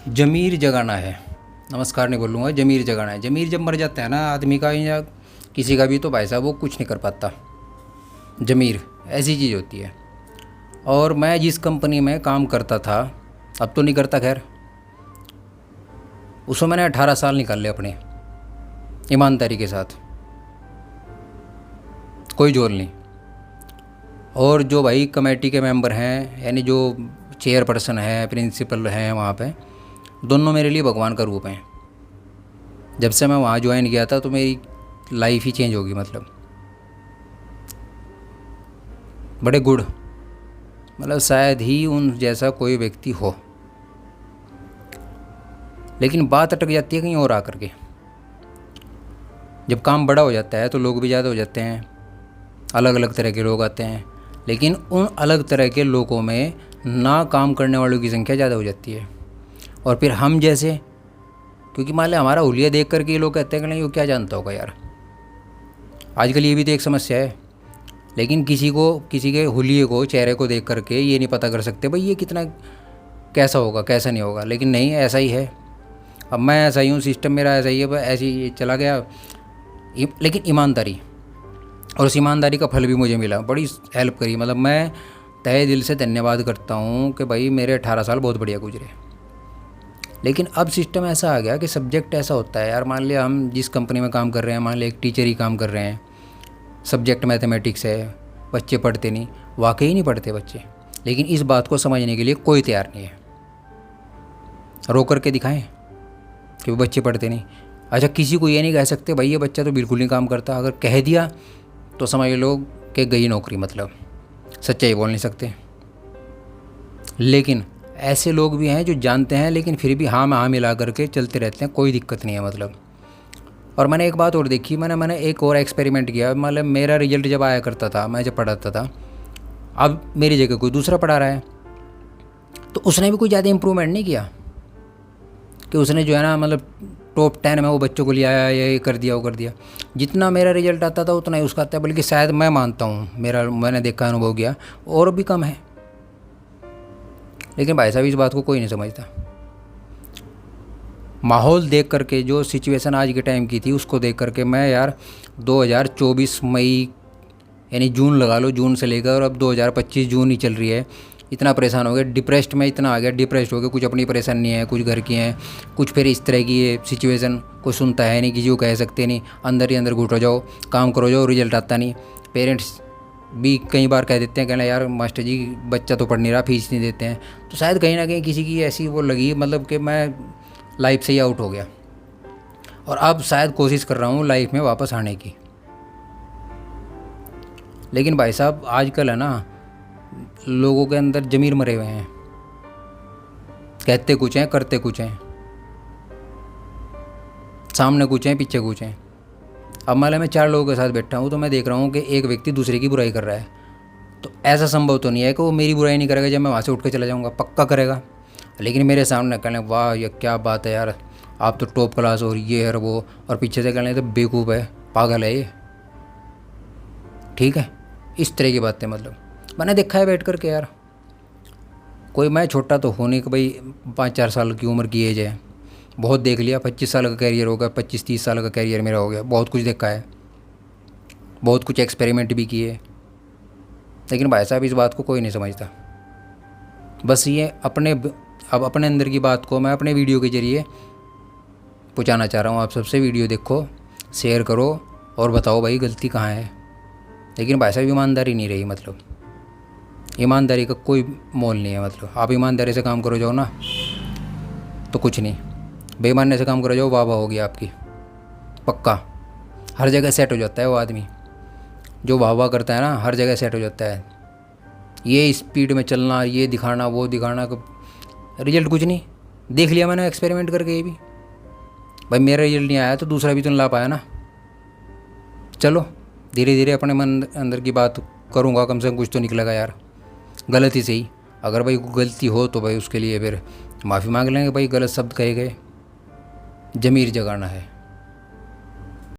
ज़मीर जगाना है। नमस्कार नहीं बोलूँगा, ज़मीर जगाना है। ज़मीर जब मर जाता है ना आदमी का या किसी का भी, तो भाई साहब वो कुछ नहीं कर पाता। ज़मीर ऐसी चीज़ होती है। और मैं जिस कंपनी में काम करता था, अब तो नहीं करता खैर, उसमें मैंने 18 साल निकाले अपने ईमानदारी के साथ, कोई जोर नहीं। और जो भाई कमेटी के मेंबर हैं, यानी जो चेयरपर्सन है, प्रिंसिपल हैं वहाँ पे, दोनों मेरे लिए भगवान का रूप हैं। जब से मैं वहाँ ज्वाइन किया था तो मेरी लाइफ ही चेंज होगी, मतलब बड़े गुड, मतलब शायद ही उन जैसा कोई व्यक्ति हो। लेकिन बात अटक जाती है कहीं और आकर के। जब काम बड़ा हो जाता है तो लोग भी ज़्यादा हो जाते हैं, अलग अलग तरह के लोग आते हैं, लेकिन उन अलग तरह के लोगों में ना काम करने वालों की संख्या ज़्यादा हो जाती है। और फिर हम जैसे, क्योंकि मान लिया हमारा हुलिया देख करके ये लोग कहते हैं कि नहीं वो क्या जानता होगा यार। आजकल ये भी तो एक समस्या है। लेकिन किसी के हुलिये को, चेहरे को देख करके ये नहीं पता कर सकते भाई ये कितना, कैसा होगा कैसा नहीं होगा। लेकिन नहीं, ऐसा ही है। अब मैं ऐसा ही हूँ, सिस्टम मेरा ऐसा ही है, ऐसे ही चला गया। लेकिन ईमानदारी, और उस ईमानदारी का फल भी मुझे मिला, बड़ी हेल्प करी। मतलब मैं तहे दिल से धन्यवाद करता हूँ कि भाई मेरे 18 साल बहुत बढ़िया गुजरे। लेकिन अब सिस्टम ऐसा आ गया कि सब्जेक्ट ऐसा होता है यार। मान लिया हम जिस कंपनी में काम कर रहे हैं, मान लिया एक टीचर ही काम कर रहे हैं, सब्जेक्ट मैथमेटिक्स है, बच्चे पढ़ते नहीं, वाकई नहीं पढ़ते बच्चे। लेकिन इस बात को समझने के लिए कोई तैयार नहीं है। रो करके दिखाएं कि वो बच्चे पढ़ते नहीं। अच्छा, किसी को ये नहीं कह सकते भाई ये बच्चा तो बिल्कुल नहीं काम करता। अगर कह दिया तो समझ लो कि गई नौकरी, मतलब सच्चाई बोल नहीं सकते। लेकिन ऐसे लोग भी हैं जो जानते हैं लेकिन फिर भी हाँ में हाँ मिला करके चलते रहते हैं, कोई दिक्कत नहीं है मतलब। और मैंने एक बात और देखी, मैंने एक और एक्सपेरिमेंट किया। मतलब मेरा रिजल्ट जब आया करता था, मैं जब पढ़ाता था, अब मेरी जगह कोई दूसरा पढ़ा रहा है, तो उसने भी कोई ज़्यादा इम्प्रूवमेंट नहीं किया कि उसने जो है ना, मतलब टॉप 10 में वो बच्चों को ले आया, ये कर दिया वो कर दिया। जितना मेरा रिजल्ट आता था उतना ही उसका आता है, बल्कि शायद मैं मानता हूँ, मैंने देखा, अनुभव किया, और भी कम है। लेकिन भाई साहब इस बात को कोई नहीं समझता। माहौल देख करके, जो सिचुएशन आज के टाइम की थी उसको देख करके मैं यार 2024 मई, यानी जून लगा लो, जून से लेकर, और अब 2025 जून ही चल रही है, इतना परेशान हो गया, डिप्रेस्ड में इतना आ गया, डिप्रेस्ड हो गया। कुछ अपनी परेशानी है, कुछ घर की हैं, कुछ फिर इस तरह की है सिचुएशन, कोई सुनता है नहीं, किसी को कह सकते नहीं, अंदर ही अंदर घुटो जाओ, काम करो जाओ, रिजल्ट आता नहीं। पेरेंट्स भी कई बार कह देते हैं, कहना यार मास्टर जी बच्चा तो पढ़ नहीं रहा, फीस नहीं देते हैं। तो शायद कहीं ना कहीं किसी की ऐसी वो लगी, मतलब कि मैं लाइफ से ही आउट हो गया, और अब शायद कोशिश कर रहा हूँ लाइफ में वापस आने की। लेकिन भाई साहब आजकल है ना, लोगों के अंदर ज़मीर मरे हुए हैं, कहते कुछ हैं करते कुछ हैं, सामने कुछ हैं पीछे कुछ हैं। अब मान लो मैं 4 लोगों के साथ बैठा हूँ तो मैं देख रहा हूँ कि एक व्यक्ति दूसरे की बुराई कर रहा है, तो ऐसा संभव तो नहीं है कि वो मेरी बुराई नहीं करेगा जब मैं वहाँ से उठ के चला जाऊँगा, पक्का करेगा। लेकिन मेरे सामने कहने वाह ये क्या बात है यार, आप तो टॉप क्लास और ये है वो, और पीछे से कहने तो बेवकूफ़ है, पागल है ये। ठीक है, इस तरह की बातें मतलब मैंने देखा है बैठ कर के यार। कोई मैं छोटा तो हो नहीं कि भाई 5-4 साल की उम्र की एज है, बहुत देख लिया। 25 साल का कैरियर हो गया, 25-30 साल का कैरियर मेरा हो गया, बहुत कुछ देखा है, बहुत कुछ एक्सपेरिमेंट भी किए। लेकिन भाई साहब इस बात को कोई नहीं समझता। बस ये अपने अंदर की बात को मैं अपने वीडियो के ज़रिए पहुंचाना चाह रहा हूँ आप सबसे। वीडियो देखो, शेयर करो और बताओ भाई गलती कहाँ है। लेकिन भाई साहब ईमानदारी नहीं रही, मतलब ईमानदारी का कोई मोल नहीं है। मतलब आप ईमानदारी से काम करो जाओ ना तो कुछ नहीं, बेईमानी से काम करो जाओ, वाह वाह होगी आपकी, पक्का। हर जगह सेट हो जाता है वो आदमी जो वाह वाह करता है ना, हर जगह सेट हो जाता है। ये स्पीड में चलना, ये दिखाना वो दिखाना, रिजल्ट कुछ नहीं। देख लिया मैंने एक्सपेरिमेंट करके, ये भी भाई मेरा रिजल्ट नहीं आया तो दूसरा भी तो ला पाया ना। चलो धीरे धीरे अपने मन अंदर की बात करूँगा, कम से कम कुछ तो निकलेगा यार, गलती से ही। अगर भाई गलती हो तो भाई उसके लिए फिर माफ़ी मांग लेंगे, भाई गलत शब्द कहे गए। ज़मीर जगाना है।